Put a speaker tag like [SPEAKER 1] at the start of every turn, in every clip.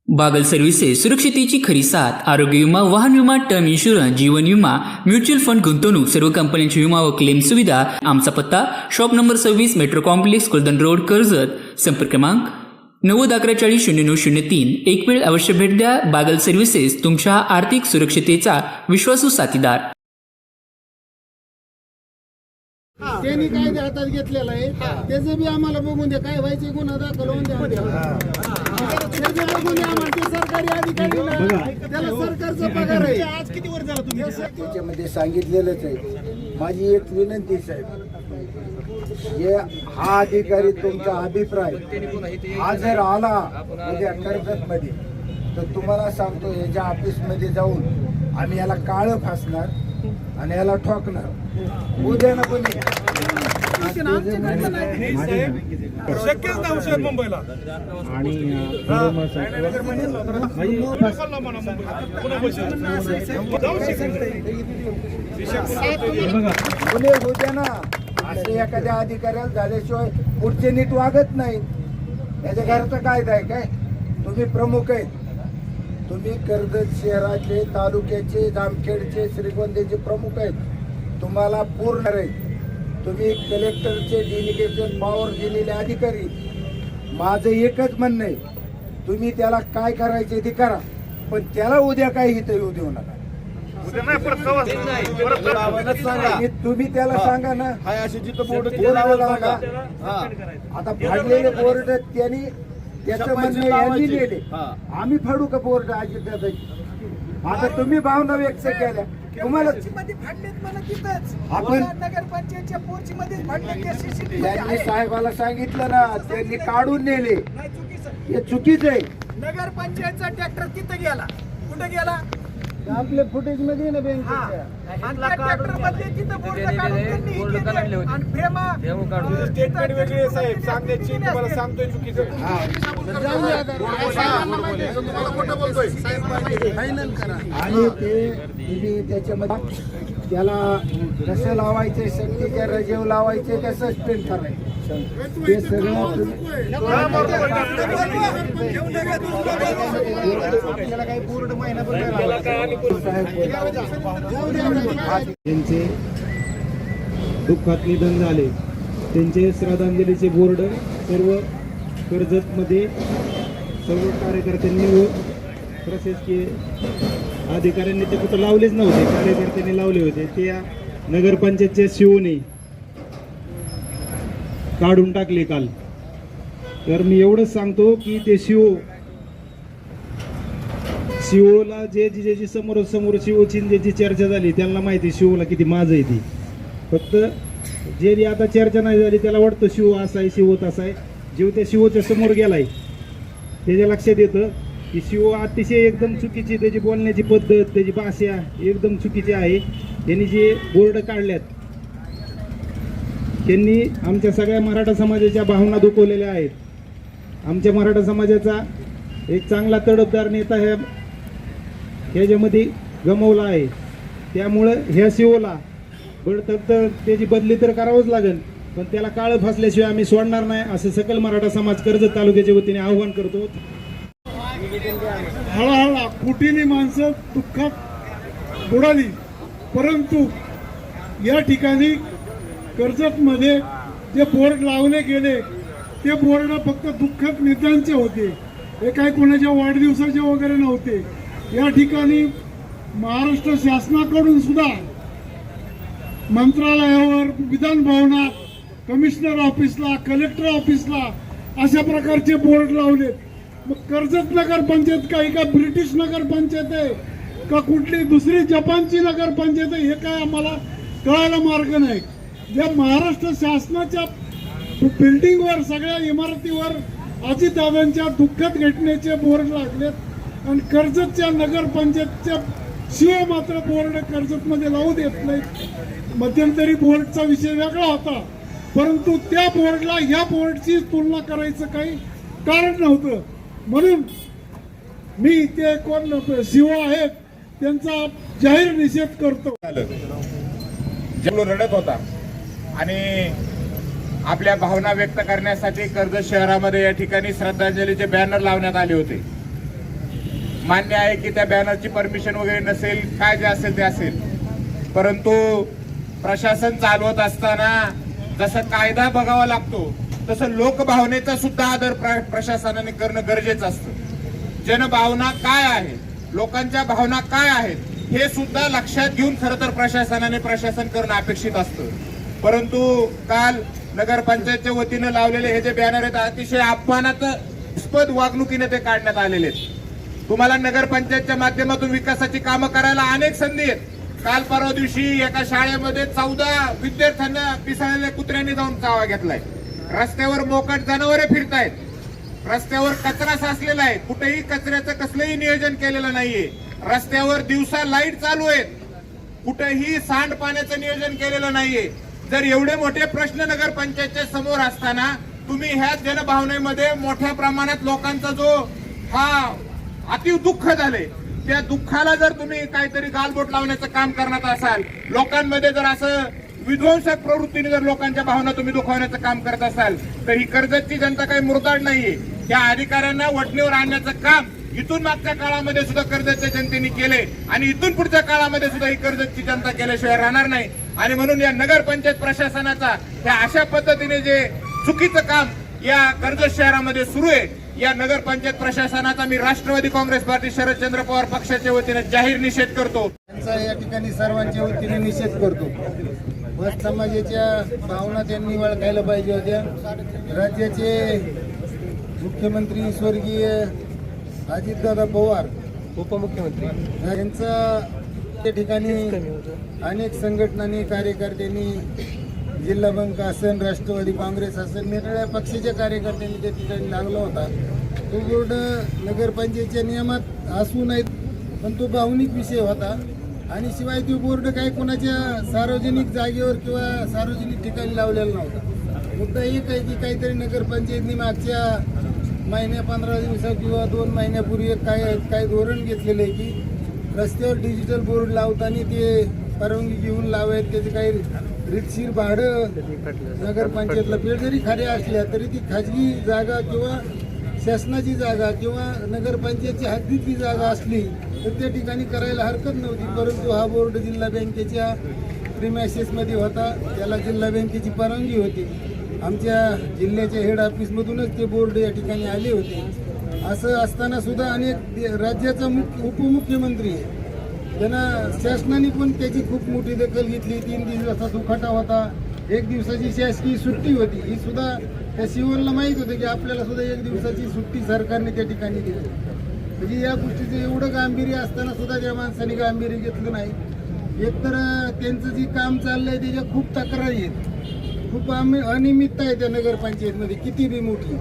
[SPEAKER 1] Bagal services सुरक्षितेची खरी साथ। आरोग्य विमा, वाहन विमा, टर्म इन्शुरन्स, जीवन विमा, म्युच्युअल फंड, गुंतवणूक, सर्व कंपन्यांची विमा व क्लेम सुविधा। आमचा पत्ता shop number 26, metro complex, Kuldan road, Karjat. संपर्क क्रमांक 9011400903। एक वेळ अवश्य भेट द्या। बागल सर्व्हिसेस, तुमच्या आर्थिक सुरक्षितेचा विश्वासू साथीदार।
[SPEAKER 2] त्यांनी कायदे हातात घेतलेला आहे, त्याचं बी आम्हाला बघून द्या, काय व्हायचे गुन्हा दाखल होऊन द्या, त्याचे बघून द्या आम्हाला। ते सरकारी अधिकारी ना, त्याला सरकारचा पगार आहे। आज किती वर्ष झालं तुम्ही
[SPEAKER 3] त्याच्यामध्ये सांगितलेलंच आहे। माझी एक विनंती साहेब, हा अधिकारी तुमचा अभिप्राय हा जर आला उद्या कर्जत मध्ये, तर तुम्हाला सांगतो याच्या ऑफिस मध्ये जाऊन आम्ही याला काळं फासणार आणि याला ठोकणार। उद्या ना कोणी
[SPEAKER 2] शक्यच नाही औषध मुंबईला
[SPEAKER 3] गुन्हे होते ना, असे एखाद्या अधिकाऱ्याला झाल्याशिवाय पुढचे नीट वागत नाही। याच्या घराचा कायदा आहे काय? तुम्ही प्रमुख आहेत, तुम्ही कर्जत शहराचे, तालुक्याचे, जामखेडचे, श्रीगोंद्याचे प्रमुख आहेत, तुम्हाला पूर्ण आहेत। तुम्ही कलेक्टरचे डेलिगेशन पॉवर दिलेले अधिकारी। माझं एकच म्हणणं आहे, तुम्ही त्याला काय करायचे ते करा, पण त्याला उद्या काही इथं येऊ देऊ नका। तुम्ही त्याला सांगा ना, आता फाडलेले बोर्ड त्यांनी त्याचं म्हणणं यांनी नेले, आम्ही फाडू का बोर्ड? आता तुम्ही भावना व्यक्त केल्या, तुम्हाला आपण त्यांनी साहेबाला सांगितलं ना, त्यांनी काढून नेले, हे चुकीचं आहे।
[SPEAKER 2] नगरपंचायतचा ट्रॅक्टर तिथं गेला, कुठं गेला?
[SPEAKER 3] आपल्या फुटेज मध्ये ना
[SPEAKER 2] स्टेटमेंट वेगळे साहेब सांगण्याची, तुम्हाला सांगतोय चुकीचं।
[SPEAKER 3] आणि ते तुम्ही त्याच्यामध्ये त्याला कसं लावायचे, सक्तीच्या रजेव लावायचे का सस्पेंड करायचे, ते सगळं काही बोर्ड
[SPEAKER 4] त्यांचे दुःखात निधन झाले, त्यांचे श्रद्धांजलीचे बोर्ड सर्व कर्जतमध्ये सर्व कार्यकर्त्यांनी व प्रशासकीय अधिकाऱ्यांनी ते कुठं लावलेच नव्हते, कार्यकर्त्यांनी लावले होते, ते या नगरपंचायतच्या शिवने काढून टाकले काल। तर मी एवढंच सांगतो की ते शिवला ज्याची समोर शिवची ज्याची चर्चा झाली त्यांना माहिती शिवला किती माझं आहे ती। फक्त जे आता चर्चा नाही झाली त्याला वाटतं शिव असा आहे, शिव तसा आहे। जीव त्या शिवच्या समोर गेलाय, त्याच्या लक्षात येतं की शिव अतिशय एकदम चुकीची, त्याची बोलण्याची पद्धत, त्याची भाषा एकदम चुकीची आहे। त्यांनी जे बोर्ड काढल्यात त्यांनी आमच्या सगळ्या मराठा समाजाच्या भावना दुखवलेल्या आहेत। आमच्या मराठा समाजाचा एक चांगला तडफदार नेता ह्याच्यामध्ये गमावला आहे। त्यामुळं ह्या शिवला बडतर्फ त्याची बदली तर करावंच लागेल, पण त्याला काळं फासल्याशिवाय आम्ही सोडणार नाही, असं सकल मराठा समाज कर्जत तालुक्याच्या वतीने आवाहन करतो।
[SPEAKER 2] हळूहळू कुटीने माणसं दुःखात बुडाली, परंतु या ठिकाणी कर्जतमध्ये जे बोर्ड लावले गेले ते बोर्ड फक्त दुःखद नेत्यांचे होते, हे काही कोणाच्या वाढदिवसाचे वगैरे नव्हते। या ठिकाणी महाराष्ट्र शासनाकडून सुद्धा मंत्रालयावर, विधान भवनात, कमिशनर ऑफिसला, कलेक्टर ऑफिसला अशा प्रकारचे बोर्ड लावले। मग कर्जत नगर पंचायत काही का ब्रिटिश नगर पंचायत आहे का कुठली दुसरी जपानची नगर पंचायत आहे, हे काय आम्हाला कळायला मार्ग नाही। ज्या महाराष्ट्र शासनाच्या बिल्डिंगवर, सगळ्या इमारतीवर अजितदादांच्या दुःखद घटनेचे बोर्ड लागलेत आणि कर्जतच्या नगर पंचायतच्या शिव मात्र बोर्ड कर्जतमध्ये लावू देत नाही। मध्यंतरी बोर्डचा विषय वेगळा होता, परंतु त्या बोर्डला या बोर्डची तुलना करायचं काही कारण नव्हतं। म्हणून मी ते कोण शिव आहेत त्यांचा जाहीर निषेध करतो।
[SPEAKER 5] रडत होता आणि आपल्या भावना व्यक्त करण्यासाठी कर्जत शहरामध्ये या ठिकाणी श्रद्धांजलीचे बॅनर लावण्यात आले होते। मान्य आहे की त्या बॅनरची परमिशन वगैरे नसेल, काय जे असेल ते असेल, परंतु प्रशासन चालवत असताना जसं कायदा बघावा लागतो तसं लोकभावनेचा सुद्धा आदर प्रशासनाने करणं गरजेचं असतं. जनभावना काय आहे, लोकांच्या भावना काय आहेत हे सुद्धा लक्षात घेऊन खरं तर प्रशासन करणं अपेक्षित असतं. परंतु काल नगरपंचायतच्या वतीनं लावलेले हे जे बॅनर आहेत अतिशय अपमानास्पद वागणुकीने ते काढण्यात आलेले आहेत. तुम्हाला नगरपंचायतच्या माध्यमातून विकासाची कामं करायला अनेक संधी आहेत. काल परवा दिवशी एका शाळेमध्ये 14 विद्यार्थ्यांना पिसाळलेल्या कुत्र्यांनी जाऊन चावा घेतलाय. रस्त्यावर मोकाट जनावरे फिरतायत, रस्त्यावर कचरा साचलेला आहे, कुठेही कचऱ्याचं कसलंही नियोजन केलेलं नाहीये. रस्त्यावर दिवसा लाईट चालू आहेत, कुठेही सांडपाण्याचं नियोजन केलेलं नाहीये. जर एवढे मोठे प्रश्न नगरपंचायतच्या समोर असताना तुम्ही ह्या जनभावनेमध्ये मोठ्या प्रमाणात लोकांचा जो हा अति दुःख झाले, त्या दुःखाला जर तुम्ही काहीतरी गालबोट लावण्याचं काम करणार असाल, लोकांमध्ये जर असं विध्वंसक प्रवृत्तीने जर लोकांच्या भावना तुम्ही दुखावण्याचं काम करत असाल तर ही कर्जतची जनता काही मुरदाड नाहीये. त्या अधिकाऱ्यांना वठणीवर आणण्याचं काम इथून मागच्या काळामध्ये सुद्धा कर्जतच्या जनतेने केले आणि इथून पुढच्या काळामध्ये सुद्धा ही कर्जतची जनता केल्याशिवाय राहणार नाही. आणि म्हणून या नगरपंचायत प्रशासनाचा ह्या अशा पद्धतीने जे चुकीचं काम या कर्जत शहरामध्ये सुरू आहे, या नगरपंचायत प्रशासनाचा मी राष्ट्रवादी काँग्रेस पार्टी शरदचंद्र पवार पक्षाच्या वतीने जाहीर निषेध करतो.
[SPEAKER 3] त्यांचा या ठिकाणी सर्वांच्या वतीने निषेध करतो. मत समाजाच्या भावना त्यांनी ओळखायला पाहिजे होत्या. राज्याचे मुख्यमंत्री स्वर्गीय अजितदादा पवार उपमुख्यमंत्री यांचा त्या ठिकाणी अनेक संघटनांनी कार्यकर्त्यांनी जिल्हा बँक असेल, राष्ट्रवादी काँग्रेस असेल, वेगवेगळ्या पक्षाच्या कार्यकर्त्यांनी त्या ठिकाणी लागला होता. तो बोर्ड नगरपंचायतच्या नियमात असू नयेत, पण तो भावनिक विषय होता. आणि शिवाय तो बोर्ड काही कोणाच्या सार्वजनिक जागेवर किंवा सार्वजनिक ठिकाणी लावलेला नव्हता. मुद्दा एक आहे की काहीतरी नगरपंचायतनी मागच्या महिन्या 15 दिवसा किंवा 2 महिन्यापूर्वी काय धोरण घेतलेलं आहे की रस्त्यावर डिजिटल बोर्ड लावताना ते परवानगी घेऊन लावायत. त्याचे काही रीतशीर भाडं नगरपंचायतला पेड जरी खऱ्या असल्या तरी ती खाजगी जागा किंवा शासनाची जागा किंवा नगरपंचायतची हद्दीतली जागा असली तर त्या ठिकाणी करायला हरकत नव्हती. परंतु हा बोर्ड जिल्हा बँकेच्या प्रिमायसेसमध्ये होता, त्याला जिल्हा बँकेची परवानगी होती. आमच्या जिल्ह्याच्या हेड ऑफिसमधूनच ते बोर्ड या ठिकाणी आले होते. असं असताना सुद्धा अनेक राज्याचा उपमुख्यमंत्री आहे, त्यांना शासनाने पण त्याची खूप मोठी दखल घेतली. 3 दिवसाचा दुखाटा होता, 1 दिवसाची शासकीय सुट्टी होती. ही सुद्धा त्या शिवनला माहीत होतं की आपल्याला सुद्धा 1 दिवसाची सुट्टी सरकारने त्या ठिकाणी दिली. म्हणजे या गोष्टीचं एवढं गांभीर्य असताना सुद्धा त्या माणसाने गांभीर्य घेतलं नाही. एकतर त्यांचं जे काम चाललंय त्याच्या खूप तक्रारी आहेत, खूप अनियमितता आहे त्या नगरपंचायतमध्ये किती बी मोठी.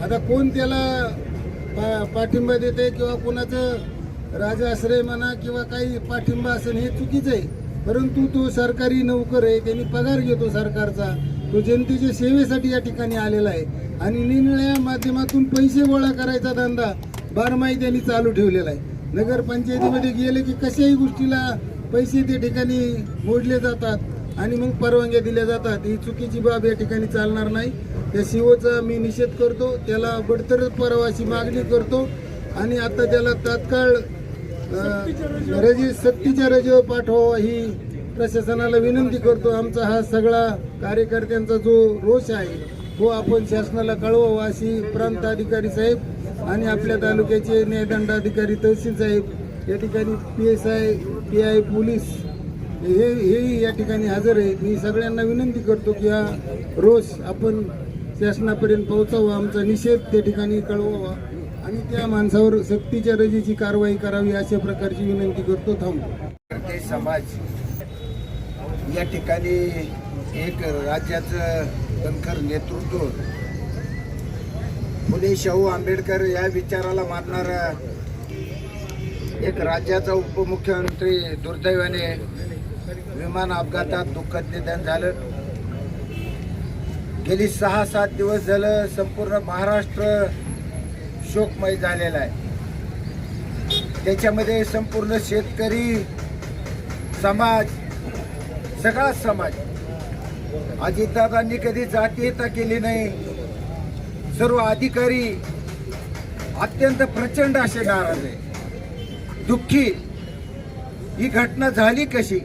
[SPEAKER 3] आता कोण त्याला पाठिंबा देत आहे किंवा कोणाचं राजाश्रय म्हणा किंवा काही पाठिंबा असेल हे चुकीचं आहे. परंतु तो सरकारी नोकर आहे, त्यांनी पगार घेतो सरकारचा, तो जनतेच्या सेवेसाठी या ठिकाणी आलेला आहे आणि निरनिराळ्या माध्यमातून पैसे गोळा करायचा धंदा बारमाही त्यांनी चालू ठेवलेला आहे. नगरपंचायतीमध्ये गेले की कशाही गोष्टीला पैसे त्या ठिकाणी मोडले जातात आणि मग परवानग्या दिल्या जातात. ही चुकीची बाब या ठिकाणी चालणार नाही. त्या सीओचा मी निषेध करतो, त्याला बडतर्फ परवाची मागणी करतो आणि आता त्याला तात्काळ सक्तीच्या रजेवर पाठवावा ही प्रशासनाला विनंती करतो. आमचा हा सगळा कार्यकर्त्यांचा जो रोष आहे तो आपण शासनाला कळवावा अशी प्रांत अधिकारी साहेब आणि आपल्या तालुक्याचे न्यायदंडाधिकारी तहसील साहेब या ठिकाणी PSI PI पोलीस हे या ठिकाणी हजर आहेत. मी सगळ्यांना विनंती करतो की हा रोष आपण शासनापर्यंत पोहोचावा, आमचा निषेध त्या ठिकाणी कळवावा आणि त्या माणसावर सक्तीच्या रजेची कारवाई करावी अशा प्रकारची विनंती करतो. थांबतो.
[SPEAKER 6] समाज या ठिकाणी एक राज्याचं कणखर नेतृत्व फुले शाहू आंबेडकर या विचाराला मानणारा एक राज्याचा उपमुख्यमंत्री दुर्दैवाने विमान अपघातात दुःखद निधन झालं. गेली 6-7 दिवस झालं संपूर्ण महाराष्ट्र शोकमय झालेला आहे. त्याच्यामध्ये संपूर्ण शेतकरी समाज, सगळा समाज, अजितदादांनी कधी जातीयता केली नाही. सर्व अधिकारी अत्यंत प्रचंड असे नाराज आहे. दुःखी ही घटना झाली कशी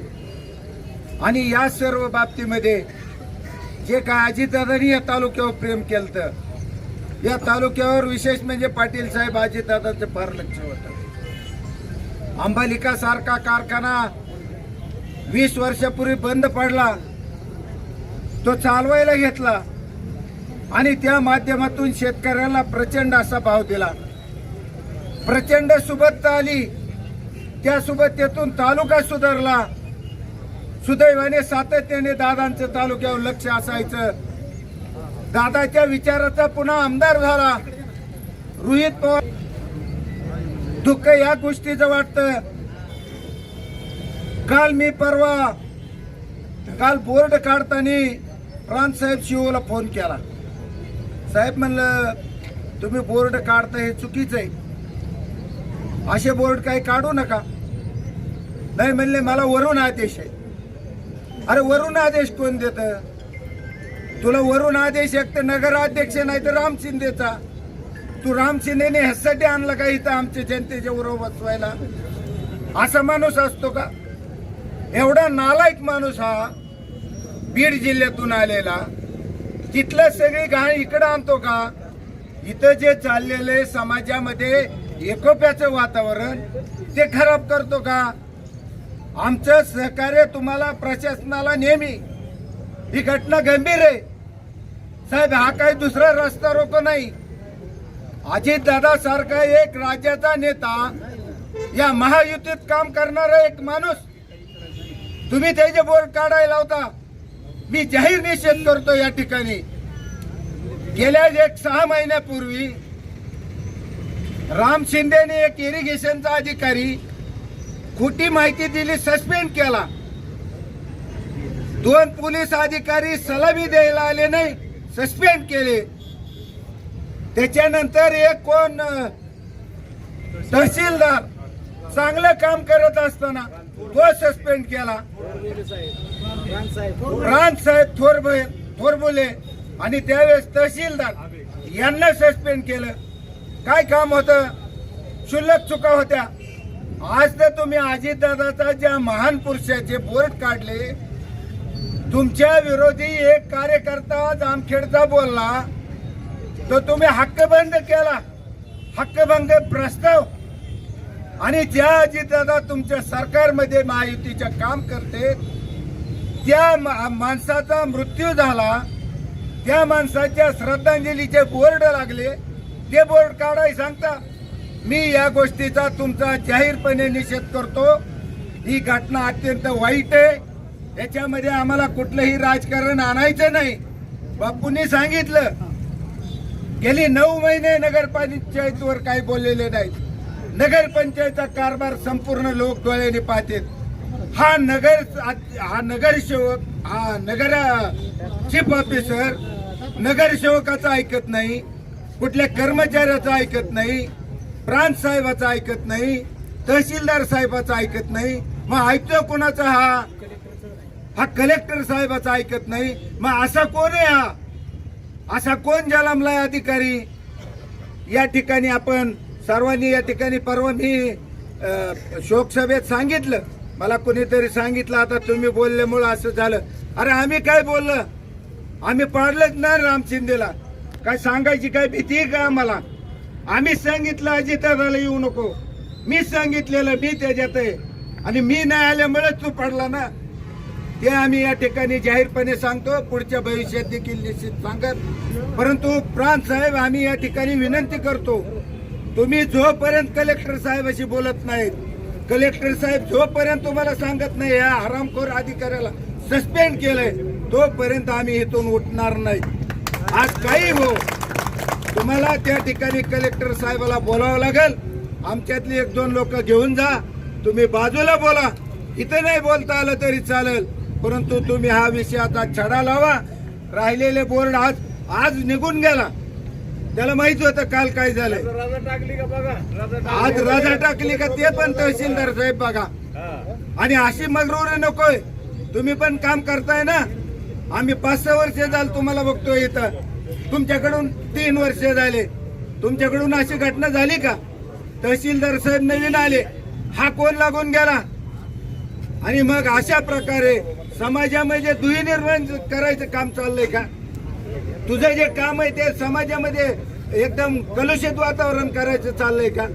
[SPEAKER 6] आणि या सर्व बाबतीमध्ये जे काय अजितदादांनी या तालुक्यावर प्रेम केलं, या तालुक्यावर विशेष म्हणजे पाटील साहेब अजितदादांचं फार लक्ष होतं. अंबालिका सारखा कारखाना 20 वर्षापूर्वी बंद पडला, तो चालवायला घेतला आणि त्या माध्यमातून शेतकऱ्याला प्रचंड असा भाव दिला. प्रचंड सुबत्ता आली, त्या सुबत्तेतून तालुका सुधारला. सुदैवाने सातत्याने दादांचं तालुक्यावर लक्ष असायचं. दादाच्या विचाराचा पुन्हा आमदार झाला रोहित पवार. दुःख या गोष्टीचं वाटतं. काल बोर्ड काढताना प्रांतसाहेब शिवला फोन केला. साहेब म्हणलं तुम्ही बोर्ड काढता हे चुकीचं आहे, असे बोर्ड काही काढू नका. नाही म्हणले मला वरून आदेश आहे. अरे वरून आदेश कोण देत? तुला वरून आदेश एक तर नगराध्यक्ष नाही तर राम शिंदेचा. तू राम शिंदेने ह्यासाठी आणलं का इथं आमच्या जनतेच्या बरोबर बसवायला? असा माणूस असतो का? एवढा नालायक माणूस हा बीड जिल्ह्यातून आलेला, तिथलं सगळी घाण इकडं आणतो का? इथं जे चाललेले समाजामध्ये एकोप्याचं वातावरण ते खराब करतो का? आमचं सहकार्य तुम्हाला प्रशासनाला नेहमी. ही घटना गंभीर आहे साहेब, हा काही दुसरा रस्ता रोको नाही. अजितदादा सारखा एक राज्याचा नेता, या महायुतीत काम करणारा एक माणूस, तुम्ही त्याचे बोर्ड काढायला होता. मी जाहीर निषेध करतो या ठिकाणी. गेल्या 6 महिन्यापूर्वी राम शिंदेने एक इरिगेशनचा अधिकारी खोटी माहिती दिली, सस्पेंड केला. 2 पोलीस अधिकारी सलामी द्यायला आले नाही, सस्पेंड केले. त्याच्यानंतर एक कोण तहसीलदार चांगलं काम करत असताना तो सस्पेंड केला. प्रांतसाहेब थोरबोले आणि त्यावेळेस तहसीलदार यांना सस्पेंड केलं. काय काम होतं? क्षुल्लक चुका होत्या. आज तर तुम्ही अजितदादाचा ज्या महान पुरुषाचे बोर्ड काढले, तुमच्या विरोधी एक कार्यकर्ता जामखेडचा बोलला तो तुम्ही हक्कभंग केला, हक्कभंग प्रस्ताव. आणि ज्या अजितदादा तुमच्या सरकारमध्ये महायुतीचं काम करते, त्या माणसाचा मृत्यू झाला, त्या माणसाच्या श्रद्धांजलीचे बोर्ड लागले, ते बोर्ड काढाय सांगता. मी या गोष्टीचा तुमचा जाहीरपणे निषेध करतो. ही घटना अत्यंत वाईट आहे. याच्यामध्ये आम्हाला कुठलंही राजकारण आणायचं नाही. बापूंनी सांगितलं, गेली 9 महिने नगरपंचायतीवर काही बोललेले नाहीत. नगरपंचायतचा कारभार संपूर्ण लोक डोळ्याने पाहतात. हा नगरसेवक, हा नगर चीफ ऑफिसर नगरसेवकाचं ऐकत नाही, कुठल्या कर्मचाऱ्याचं ऐकत नाही, प्रांत साहेबाचं ऐकत नाही, तहसीलदार साहेबाचं ऐकत नाही. मग ऐकतो कोणाचा? हा कलेक्टर साहेबाचं ऐकत नाही. मग असा कोण आहे? हा असा कोण जन्मलाय अधिकारी? या ठिकाणी आपण सर्वांनी या ठिकाणी परवा मी शोकसभेत सांगितलं, मला कोणीतरी सांगितलं आता तुम्ही बोलल्यामुळं असं झालं. अरे आम्ही काय बोललं? आम्ही पाडलंच ना राम शिंदेला. काय सांगायची काय भीती आहे का आम्हाला? आम्ही सांगितलं अजितदादाला येऊ नको. मी सांगितलेलं, मी त्याच्यात आहे आणि मी नाही आल्यामुळेच तू पडला ना. ते आम्ही या ठिकाणी जाहीरपणे सांगतो. पुढच्या भविष्यात देखील निश्चित सांगत. परंतु प्रांत साहेब, आम्ही या ठिकाणी विनंती करतो, तुम्ही जोपर्यंत कलेक्टर साहेबाशी बोलत नाहीत, कलेक्टर साहेब जोपर्यंत तुम्हाला सांगत नाही या हरामखोर अधिकाऱ्याला सस्पेंड केलंय, तोपर्यंत आम्ही इथून उठणार नाही. आज काही हो, तुम्हाला त्या ठिकाणी कलेक्टर साहेबाला बोलावं लागेल. आमच्यातली 1-2 लोक घेऊन जा, तुम्ही बाजूला बोला. इथं नाही बोलता आलं तरी चालेल, परंतु तुम्ही हा विषयाचा छडा लावा. राहिलेले बोर्ड आज निघून गेला. त्याला माहित होतं काल काय झालंय. आज रजा टाकली का ते पण तहसीलदार साहेब बघा. आणि अशी मगरूर नकोय. तुम्ही पण काम करताय ना. आम्ही 5-6 वर्ष झालं तुम्हाला बघतोय इथं. तुमच्याकडून 3 वर्ष झाले. तुमच्याकडून अशी घटना झाली का? तहसीलदार साहेब नवीन आले, हा कोण लागून गेला. आणि मग अशा प्रकारे समाजामध्ये दुही निर्माण करायचं काम चाललंय का? तुझं जे काम आहे ते समाजामध्ये एकदम कलुषित वातावरण करायचं चाललंय का?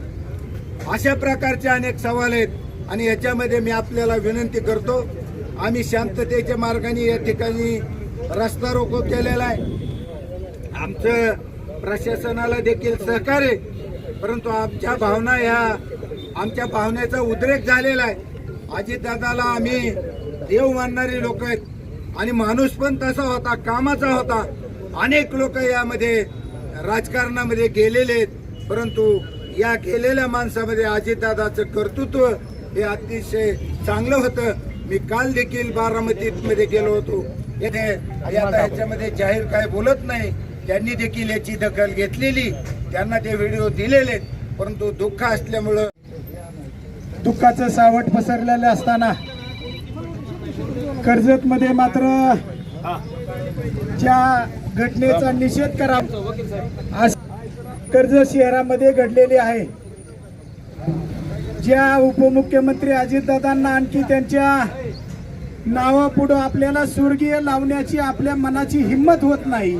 [SPEAKER 6] अशा प्रकारचे अनेक सवाल आहेत. आणि याच्यामध्ये मी आपल्याला विनंती करतो, आम्ही शांततेच्या मार्गाने या ठिकाणी रस्ता रोको केलेला आहे. आमचं प्रशासनाला देखील सहकार्य, परंतु आमच्या भावना आमच्या भावनेचा उद्रेक झालेला आहे. अजितदादाला आम्ही देव मानणारी लोक आहेत आणि माणूस पण तसा होता, कामाचा होता. अनेक लोक यामध्ये राजकारणामध्ये गेलेले आहेत, परंतु या गेलेल्या माणसामध्ये अजितदादाचं कर्तृत्व हे अतिशय चांगलं होतं. मी काल देखील बारामतीमध्ये गेलो होतो. याच्यामध्ये जाहीर काय बोलत नाही, त्यांनी देखील याची दखल घेतलेली, त्यांना ते व्हिडिओ दिलेले आहेत. परंतु दुःख असल्यामुळं
[SPEAKER 2] दुःखाचं सावट पसरलेलं असताना कर्जतमध्ये मात्र ज्या घटनेचा निषेध करा आज कर्जत शहरामध्ये घडलेली आहे. ज्या उपमुख्यमंत्री अजितदादांना आणखी त्यांच्या नावापुढं आपल्याला स्वर्गीय लावण्याची आपल्या मनाची हिंमत होत नाही.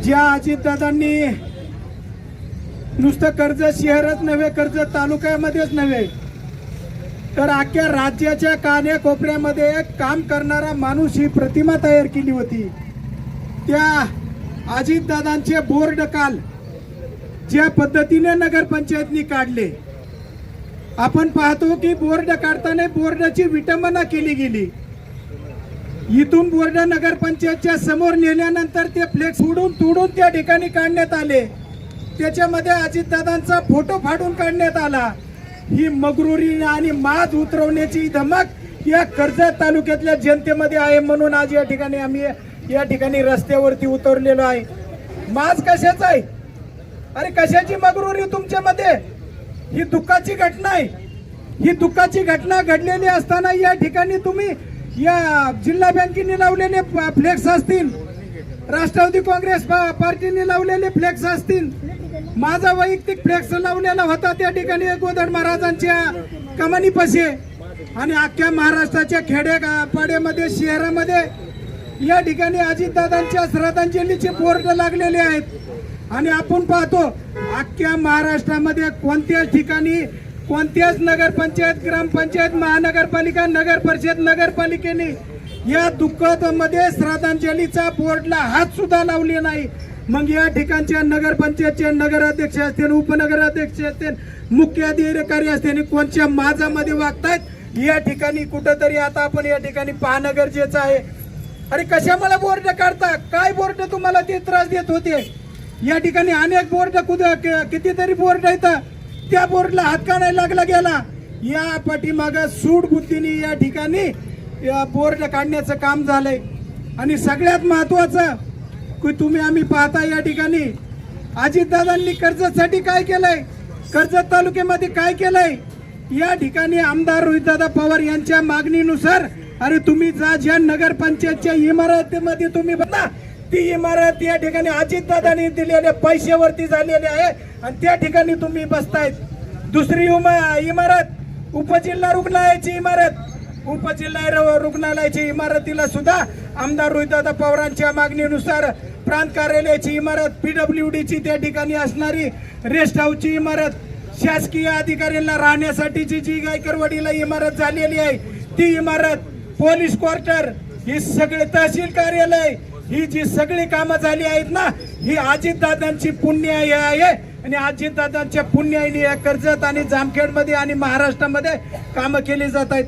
[SPEAKER 2] ज्या अजितदादांनी नुसतं कर्जत शहरच नव्हे, कर्जत तालुक्यामध्येच नव्हे तर अख्ख्या राज्याच्या कान्याकोपऱ्यामध्ये काम करणारा माणूस ही प्रतिमा तयार केली होती. त्या अजितदादांचे बोर्ड काल ज्या पद्धतीने नगरपंचायतनी काढले, आपण पाहतो की बोर्ड काढताना बोर्डाची विटंबना केली गेली. इथून बोर्ड नगरपंचायतच्या समोर नेल्यानंतर ते फ्लेक्स उडून तोडून त्या ठिकाणी काढण्यात आले. त्याच्यामध्ये अजितदादांचा फोटो फाडून काढण्यात आला. ही मगरुरी आणि माज उतरवण्याची धमक या कर्जत तालुक्यातल्या जनतेमध्ये आहे. म्हणून आज या ठिकाणी आम्ही या ठिकाणी रस्त्यावरती उतरलेलो आहे. माज कशाचा आहे? अरे कशाची मगरुरी तुमच्यामध्ये? ही दुःखाची घटना आहे. ही दुःखाची घटना घडलेली असताना या ठिकाणी तुम्ही या जिल्हा बँकेने लावलेले फ्लेक्स असतील, राष्ट्रवादी काँग्रेस पार्टीने लावलेले फ्लेक्स असतील, माझा वैयक्तिक फ्लेक्स लावलेला होता त्या ठिकाणी गोदड महाराजांच्या कमानीपाशी आणि अख्ख्या महाराष्ट्राच्या खेड्यापाड्यामध्ये शहरामध्ये या ठिकाणी अजितदादांच्या श्रद्धांजलीचे बोर्ड लागलेले आहेत. आणि आपण पाहतो अख्ख्या महाराष्ट्रामध्ये कोणत्याच ठिकाणी कोणत्याच नगरपंचायत, ग्रामपंचायत, महानगरपालिका, नगर परिषद, नगरपालिकेने या दुःखामध्ये श्रद्धांजलीचा बोर्डला हात सुद्धा लावले नाही. मग या ठिकाणच्या नगरपंचायतचे नगराध्यक्ष असतील, उपनगराध्यक्ष असतील, मुख्य अधिकारी असतील, कोणत्या माझामध्ये वागतायत या ठिकाणी कुठंतरी आता आपण या ठिकाणी पाहणं गरजेचं आहे. अरे कशामुळे बोर्ड काढता? काय बोर्ड तुम्हाला ते त्रास देत होते? या ठिकाणी अनेक बोर्ड कितीतरी बोर्ड येतात, त्या बोर्डला हात का नाही लागला गेला? या पाठीमाग सूड बुद्धीने या ठिकाणी बोर्ड काढण्याचं काम झालंय. आणि सगळ्यात महत्वाचं की तुम्ही आम्ही पाहता या ठिकाणी अजितदादांनी कर्जतसाठी काय केलंय, कर्जत तालुक्यामध्ये काय केलंय, या ठिकाणी आमदार रोहितदादा पवार यांच्या मागणीनुसार अरे तुम्ही ज्या नगरपंचायतच्या इमारतीमध्ये तुम्ही बघा ती इमारत या ठिकाणी अजितदादांनी दिलेल्या पैशावरती झालेली आहे आणि त्या ठिकाणी तुम्ही बसतायत. दुसरी इमारत उपजिल्हा रुग्णालयाची इमारत, उपजिल्हा रुग्णालयाची इमारतीला सुद्धा आमदार रोहितदादा पवारांच्या मागणीनुसार प्रांत कार्यालयाची इमारत, PWDची त्या ठिकाणी असणारी रेस्ट हाऊसची इमारत, शासकीय अधिकाऱ्यांना राहण्यासाठीची जी गायकरवाडीला इमारत झालेली आहे ती इमारत, पोलीस क्वार्टर, ही सगळे तहसील कार्यालय, ही जी सगळी कामं झाली आहेत ना ही अजितदादांची पुण्य आहे. आणि अजितदादांच्या पुण्याने या कर्जत आणि जामखेडमध्ये आणि महाराष्ट्रामध्ये कामं केली जात आहेत.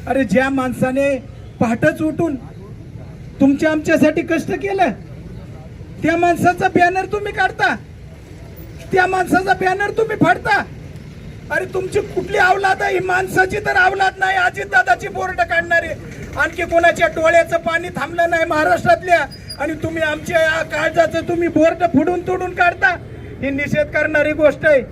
[SPEAKER 2] अरे ज्या माणसाने पहाटच उठून तुमच्या आमच्यासाठी कष्ट केलं त्या माणसाचा बॅनर तुम्ही काढता, त्या माणसाचा बॅनर तुम्ही फाडता. अरे तुमची कुठली अवलाद आहे? माणसाची तर अवलाद नाही अजितदादाची बोर्ड काढणारे. आणखी कोणाच्या डोळ्याचं पाणी थांबलं नाही महाराष्ट्रातल्या आणि तुम्ही आमच्या या काळजाचं तुम्ही बोर्ड फुडून तोडून काढता. ही निषेध करणारी गोष्ट आहे.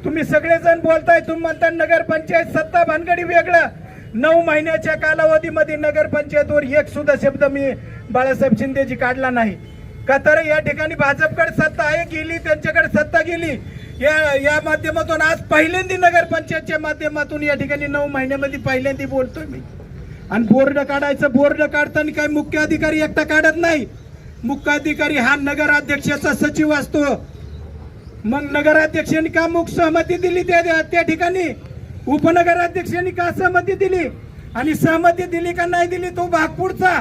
[SPEAKER 2] तुम्ही सगळेजण बोलताय, तुम्ही म्हणता नगरपंचायत सत्ता भानगडी वेगळं. 9 महिन्याच्या कालावधीमध्ये नगरपंचायतवर एक सुद्धा शब्द मी बाळासाहेब शिंदेजी काढला नाही का? तर या ठिकाणी भाजपकडे सत्ता आहे, गेली, त्यांच्याकडे सत्ता गेली.
[SPEAKER 7] या माध्यमातून आज पहिल्यांदा नगरपंचायतच्या माध्यमातून या ठिकाणी 9 महिन्यामध्ये पहिल्यांदा बोलतोय मी. आणि बोर्ड काढायचं, बोर्ड काढताना काय मुख्य अधिकारी एकटा काढत नाही. मुख्य अधिकारी हा नगराध्यक्षाचा सचिव असतो. मग नगराध्यक्षांनी का मुख सहमती दिली त्या ठिकाणी, उपनगराध्यक्षांनी का सहमती दिली आणि सहमती दिली का नाही दिली तो भाग पुढचा.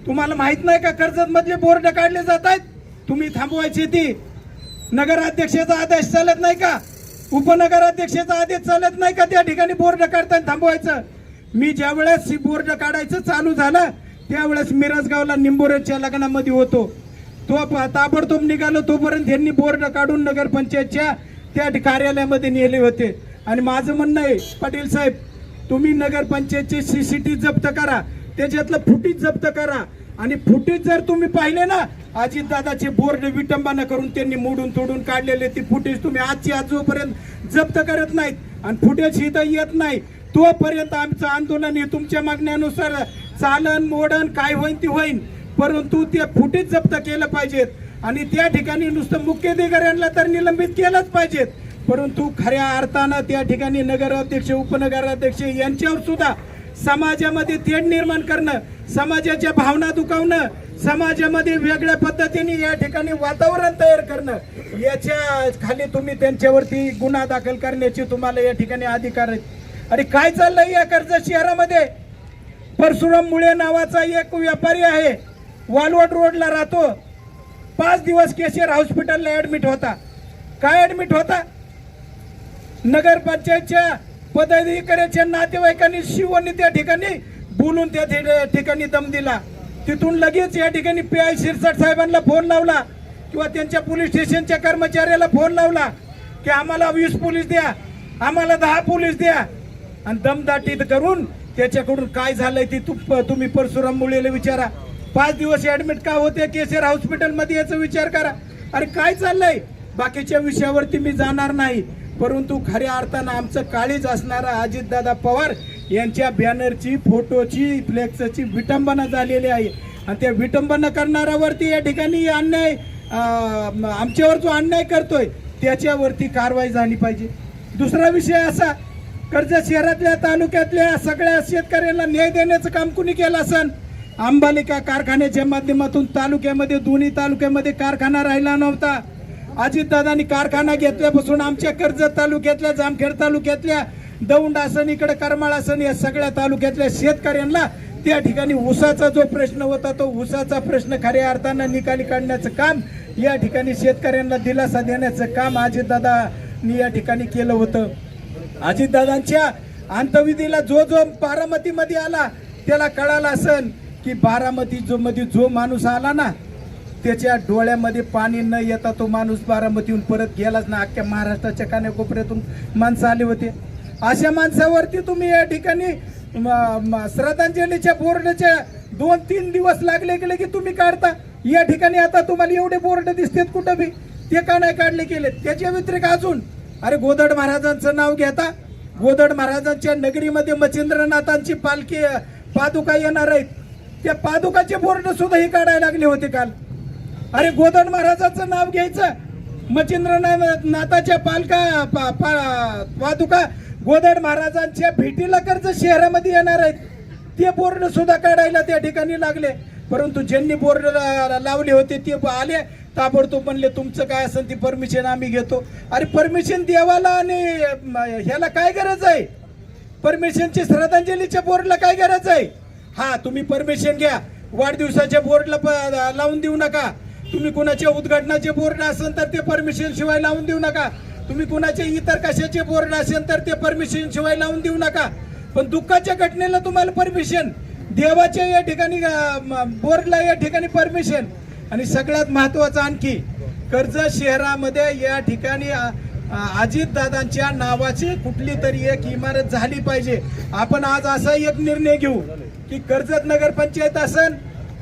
[SPEAKER 7] तुम्हाला माहित नाही का कर्जत मधले बोर्ड काढले जात आहेत, तुम्ही थांबवायची ती. नगराध्यक्षाचा आदेश चालत नाही का, उपनगराध्यक्षाचा आदेश चालत नाही का त्या ठिकाणी बोर्ड काढताना थांबवायचं. मी ज्या वेळेस बोर्ड काढायचं चालू झालं त्यावेळेस मिरजगावला निंबोरेच्या लग्नामध्ये होतो. तो ताबडतोब निघालो तोपर्यंत यांनी बोर्ड काढून नगरपंचायतच्या त्या कार्यालयामध्ये नेले होते. आणि माझं म्हणणं आहे पाटील साहेब, तुम्ही नगरपंचायतचे सीसीटीव्ही जप्त करा, त्याच्यातलं फुटेज जप्त करा. आणि फुटेज जर तुम्ही पाहिले ना, अजितदादाचे बोर्ड विटंबना करून त्यांनी मोडून तोडून काढलेले ती फुटेज तुम्ही आजची आज जोपर्यंत जप्त करत नाहीत आणि फुटेज इथं येत नाही तोपर्यंत आमचं आंदोलन हे तुमच्या मागण्यानुसार चालन मोडन काय होईन ते होईन, परंतु ते फुटेज जप्त केलं पाहिजेत. आणि त्या ठिकाणी नुसतं मुख्य अधिकाऱ्यांना तर निलंबित केलंच पाहिजेत, परंतु खऱ्या अर्थानं त्या ठिकाणी नगराध्यक्ष उपनगराध्यक्ष यांच्यावर सुद्धा समाजामध्ये तेढ निर्माण करणं, समाजाच्या भावना दुखावणं, समाजामध्ये वेगळ्या पद्धतीने या ठिकाणी वातावरण तयार करणं, याच्या खाली तुम्ही त्यांच्यावरती गुन्हा दाखल करण्याचे तुम्हाला या ठिकाणी अधिकार आहेत. अरे काय चाललंय या कर्जत शहरामध्ये? परशुराम मुळे नावाचा एक व्यापारी आहे, वालवड रोडला राहतो. 5 दिवस केशर हॉस्पिटलला ऍडमिट होता. काय ऍडमिट होता? नगरपंचायतच्या पदाधिकाऱ्याच्या नातेवाईकांनी शिवनी त्या ठिकाणी बोलून त्या ठिकाणी दम दिला. तिथून लगेच या ठिकाणी PI शिरसाट साहेबांना फोन लावला किंवा त्यांच्या पोलीस स्टेशनच्या कर्मचाऱ्याला फोन लावला की आम्हाला 20 पोलीस द्या, आम्हाला 10 पोलीस द्या. आणि दमदाटी करून त्याच्याकडून काय झालंय ते तुम्ही परशुराम मुळेला विचारा. 5 दिवस ऍडमिट का होते केशर हॉस्पिटलमध्ये याचा विचार करा. अरे काय चाललंय? बाकीच्या विषयावरती मी जाणार नाही, परंतु खऱ्या अर्थानं आमचं काळीज असणारा अजितदादा पवार यांच्या बॅनरची, फोटोची, फ्लेक्सची विटंबना झालेली आहे. आणि त्या विटंबना करणाऱ्यावरती या ठिकाणी अन्याय, आमच्यावर जो अन्याय करतोय त्याच्यावरती कारवाई झाली पाहिजे. दुसरा विषय असा, कर्जत शहरातल्या तालुक्यातल्या सगळ्या शेतकऱ्यांना न्याय देण्याचं काम कुणी केलं असन? अंबालिका कारखान्याच्या माध्यमातून तालुक्यामध्ये, दोन्ही तालुक्यामध्ये कारखाना राहिला नव्हता. अजितदादांनी कारखाना घेतल्यापासून आमच्या कर्जत तालुक्यातल्या, जामखेड तालुक्यातल्या, दौंड आसन, इकडे करमाळ आसन, या सगळ्या तालुक्यातल्या शेतकऱ्यांना त्या ठिकाणी ऊसाचा जो प्रश्न होता तो ऊसाचा प्रश्न खऱ्या अर्थानं निकाली काढण्याचं काम, या ठिकाणी शेतकऱ्यांना दिलासा देण्याचं काम अजितदादांनी या ठिकाणी केलं होतं. अजितदादांच्या अंतविधीला जो बारामतीमध्ये आला त्याला कळालं असन की बारामती मध्ये जो माणूस आला ना त्याच्या डोळ्यामध्ये पाणी न येता तो माणूस बारामतीहून परत गेलाच ना. अख्ख्या महाराष्ट्राच्या कानाकोपऱ्यातून माणसं आली होते. अशा माणसावरती तुम्ही या ठिकाणी श्रद्धांजलीच्या बोर्डच्या 2-3 दिवस लागले गेले की तुम्ही काढता. या ठिकाणी आता तुम्हाला एवढे बोर्ड दिसतात कुठं बी, ते का नाही काढले गेले? त्याच्या व्यतिरिक्त अजून अरे गोदड महाराजांचं नाव घेता, गोदड महाराजांच्या नगरीमध्ये मच्छिंद्रनाथांची पालखी पादुका येणार आहेत, त्या पादुकाचे बोर्ड सुद्धा हे काढायला लागले होते काल. अरे गोदड महाराजांचं नाव घ्यायचं, मच्छिंद्रनाथाच्या पादुका गोदड महाराजांच्या भेटीला कर्जत शहरामध्ये येणार आहेत, ते बोर्ड सुद्धा काढायला त्या ठिकाणी लागले. परंतु ज्यांनी बोर्ड लावले होते ते आले ताबडतोब म्हणले तुमचं काय असेल ती परमिशन आम्ही घेतो. अरे परमिशन देवाला आणि ह्याला काय गरज आहे? परमिशनची श्रद्धांजलीच्या बोर्डला काय गरज आहे? हा तुम्ही परमिशन घ्या, वाढदिवसाच्या बोर्डला लावून देऊ नका. तुम्ही कुणाच्या उद्घाटनाचे बोर्ड असेल तर ते परमिशन शिवाय लावून देऊ नका. तुम्ही कुणाचे इतर कशाचे बोर्ड असेल तर ते परमिशन शिवाय लावून देऊ नका. पण दुःखाच्या घटनेला तुम्हाला परमिशन, देवाच्या या ठिकाणी बोर्डला या ठिकाणी परमिशन. आणि सगळ्यात महत्वाचं आणखी, कर्जत शहरामध्ये या ठिकाणी अजितदादांच्या नावाची कुठली तरी एक इमारत झाली पाहिजे. आपण आज असा एक निर्णय घेऊ की कर्जत नगरपंचायत असन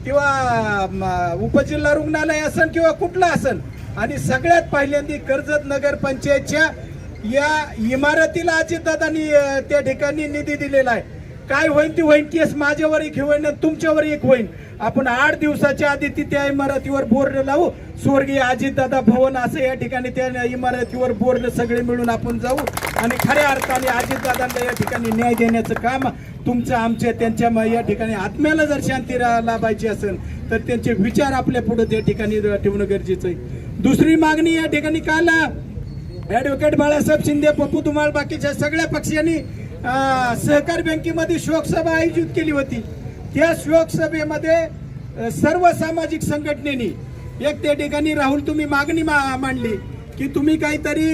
[SPEAKER 7] किंवा उपजिल्हा रुग्णालय असन किंवा कुठला असन, आणि सगळ्यात पहिल्यांदा कर्जत नगरपंचायतच्या या इमारतीला अजितदादांनी त्या ठिकाणी निधी दिलेला आहे. काय होईल ती होईल, केस माझ्यावर एक होईल आणि तुमच्यावर एक होईल. आपण 8 दिवसाच्या आधी त्या इमारतीवर बोर्ड लावू, स्वर्गीय अजितदादा भवन असं या ठिकाणी त्या इमारतीवर बोर्ड सगळे मिळून आपण जाऊ आणि खऱ्या अर्थाने अजितदादांना या ठिकाणी न्याय देण्याचं काम तुमचं आमच्या त्यांच्या या ठिकाणी आत्म्याला जर शांती लाभायची असेल तर त्यांचे विचार आपल्या पुढे त्या ठिकाणी ठेवणं गरजेचं आहे. दुसरी मागणी या ठिकाणी काल ऍडव्होकेट बाळासाहेब शिंदे, पप्पू धुमाळ, बाकीच्या सगळ्या पक्षांनी सहकार बँकेमध्ये शोकसभा आयोजित केली होती. त्या शोकसभेमध्ये सर्व सामाजिक संघटनेनी एक त्या ठिकाणी राहुल तुम्ही मागणी मांडली की तुम्ही काहीतरी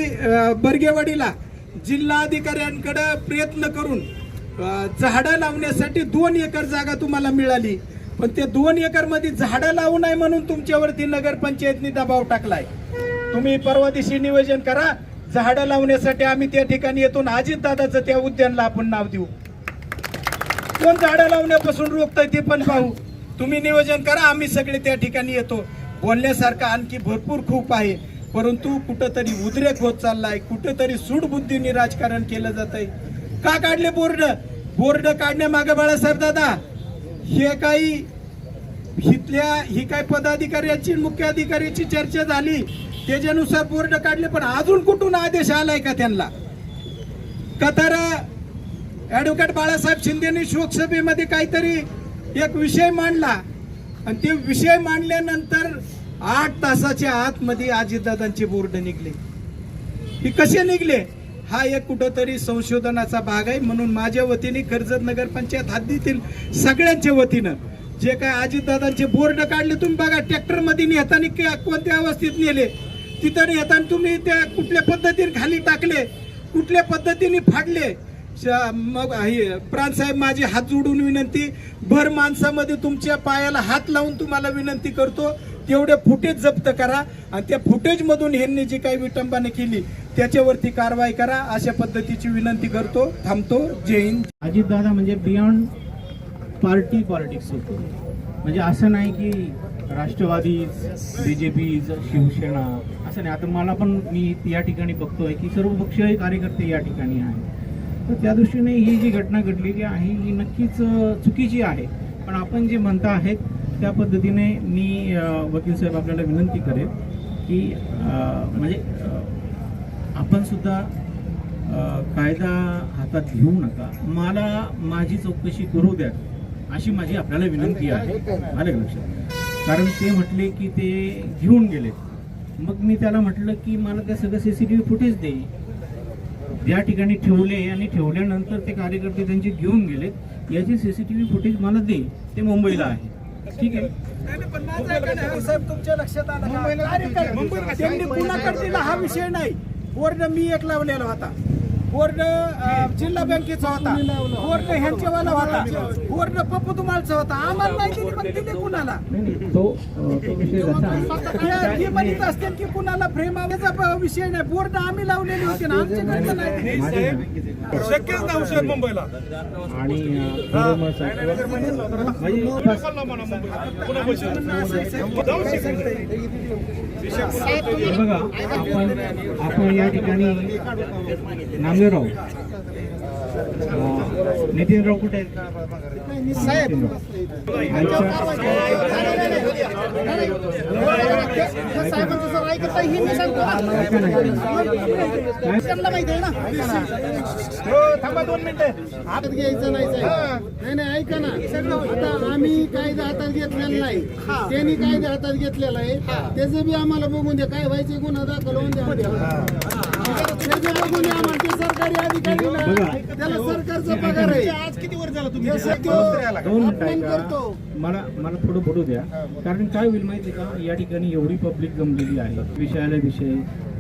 [SPEAKER 7] बर्गेवाडीला जिल्हाधिकाऱ्यांकडे प्रयत्न करून झाडं लावण्यासाठी 2 एकर जागा तुम्हाला मिळाली, पण त्या 2 एकर मध्ये झाडं लावू नये म्हणून तुमच्यावरती नगरपंचायतनी दबाव टाकलाय. तुम्ही परवा दिवशी नियोजन करा, झाडं लावण्यासाठी आम्ही त्या ठिकाणी येतो. अजितदादाचं त्या उद्यानला आपण नाव देऊ. कोण झाडं लावण्यापासून रोखतंय ते पण पाहू. तुम्ही नियोजन करा, आम्ही सगळे त्या ठिकाणी येतो. बोलण्यासारखं आणखी भरपूर खूप आहे, परंतु कुठंतरी उद्रेक होत चाललाय, कुठंतरी सूडबुद्धीने राजकारण केलं जात आहे. का काढले बोर्ड काढण्यामागे बाळासाहेब दादा हे काही ही काय पदाधिकाऱ्याची मुख्य अधिकाऱ्याची चर्चा झाली त्याच्यानुसार बोर्ड काढले, पण अजून कुठून आदेश आलाय का त्यांना? का तर ऍडव्होकेट बाळासाहेब शिंदेनी शोकसभेमध्ये काहीतरी एक विषय मांडला आणि ते विषय मांडल्यानंतर 8 तासाच्या आतमध्ये अजितदादांचे बोर्ड निघले. हे कसे निघले? हा एक कुठंतरी संशोधनाचा भाग आहे. म्हणून माझ्या वतीने कर्जत नगरपंचायत हद्दीतील सगळ्यांच्या वतीनं जे काय अजितदादांचे बोर्ड काढले, तुम्ही बघा ट्रॅक्टर मध्ये नेताना कोणत्या अवस्थेत नेले, तिथं नेताना तुम्ही त्या कुठल्या पद्धतीने खाली टाकले, कुठल्या पद्धतीने फाडले. मग प्राणसाहेब माझी हात जोडून विनंती, भर माणसामध्ये तुमच्या पायाला हात लावून तुम्हाला विनंती करतो, तेवढे फुटेज जप्त करा आणि त्या फुटेज मधून ह्यांनी जी काही विटंबना केली त्याच्यावरती कारवाई करा, अशा पद्धतीची विनंती करतो. थांबतो. जय हिंद.
[SPEAKER 4] अजितदादा म्हणजे बियॉन्ड पार्टी पॉलिटिक्स होतो. म्हणजे असं नाही की राष्ट्रवादी, BJP, शिवसेना असं नाही. आता मला पण मी या ठिकाणी बघतोय की सर्व पक्षीय कार्यकर्ते या ठिकाणी आहेत. तर त्या दृष्टीने ही जी घटना घडलेली आहे ही नक्कीच चुकीची आहे. पण आपण जे म्हणता आहेत त्या पद्धतीने मी वकील साहेब आपल्याला विनंती करेल की म्हणजे आपण सुद्धा कायदा हातात घेऊ नका, मला माझी चौकशी करू द्या अशी माझी आपल्याला विनंती आहे. आलं लक्षात? कारण ते म्हटले की ते घेऊन गेले. मग मी त्याला म्हटलं की मला त्या सगळं CCTV फुटेज दे. ज्या ठिकाणी ठेवले आणि ठेवल्यानंतर ते कार्यकर्ते त्यांचे घेऊन गेले, याचे CCTV फुटेज मला दे. ते मुंबईला आहे. ठीक आहे.
[SPEAKER 7] साहेब तुमच्या लक्षात आलं त्यांनी कुणाकडे दिला हा विषय नाही. बोर्ड मी एक लावलेला होता, बोर्ड जिल्हा बँकेचा होता, बोर्ड ह्यांच्यावाला होता, बोर्ड पप्पू धुमाळचा होता. आम्हाला नाही दिली, पण दिले कुणाला?
[SPEAKER 4] तो विषय
[SPEAKER 7] हे म्हणत असतील की कुणाला फ्रेम आणायचा विषय नाही. बोर्ड आम्ही लावलेली होती ना, आमच्याकडे नाही.
[SPEAKER 2] शक्यच नाही साहेब मुंबईला.
[SPEAKER 4] आणि बघा आपण या ठिकाणी नामदेवराव, नितीनराव कुठे आहेत?
[SPEAKER 7] थांबा 2 मिनिटं.
[SPEAKER 2] हातात घ्यायचं नाही साहेब. नाही ऐका ना, आता आम्ही कायदा हातात घेतलेला नाही, त्यांनी कायदा हातात घेतलेला आहे. त्याचे बी आम्हाला बघून द्या, काय व्हायचे गुन्हा दाखल होऊन द्या. त्याचे बघून द्या आम्हाला. ते सरकारी अधिकारी ना, त्याला सरकारचा पगार आहे. आज किती वर्ष झालं तुम्ही
[SPEAKER 4] 2 मिनिटं करतो. मला थोडं बोलू द्या. कारण काय होईल माहिती आहे का, या ठिकाणी एवढी पब्लिक जमलेली आहे विषयाला विषय.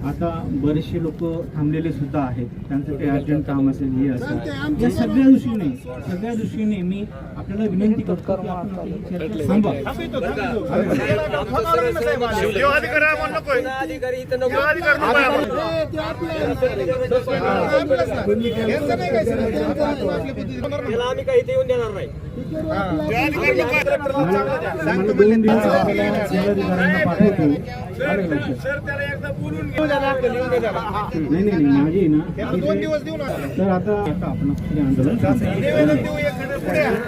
[SPEAKER 4] आता बरेचसे लोक थांबलेले सुद्धा आहेत, त्यांचं काही अर्जंट काम असेल हे असेल, या सगळ्या दृष्टीने मी आपल्याला विनंती करतो की आपण आपली चर्चा थांबवा. मला 2 दिवस जिल्हाधिकाऱ्यांना पाठवतो. नाही माझी ना 2 दिवस देऊ ना. तर आता आपण आंदोलन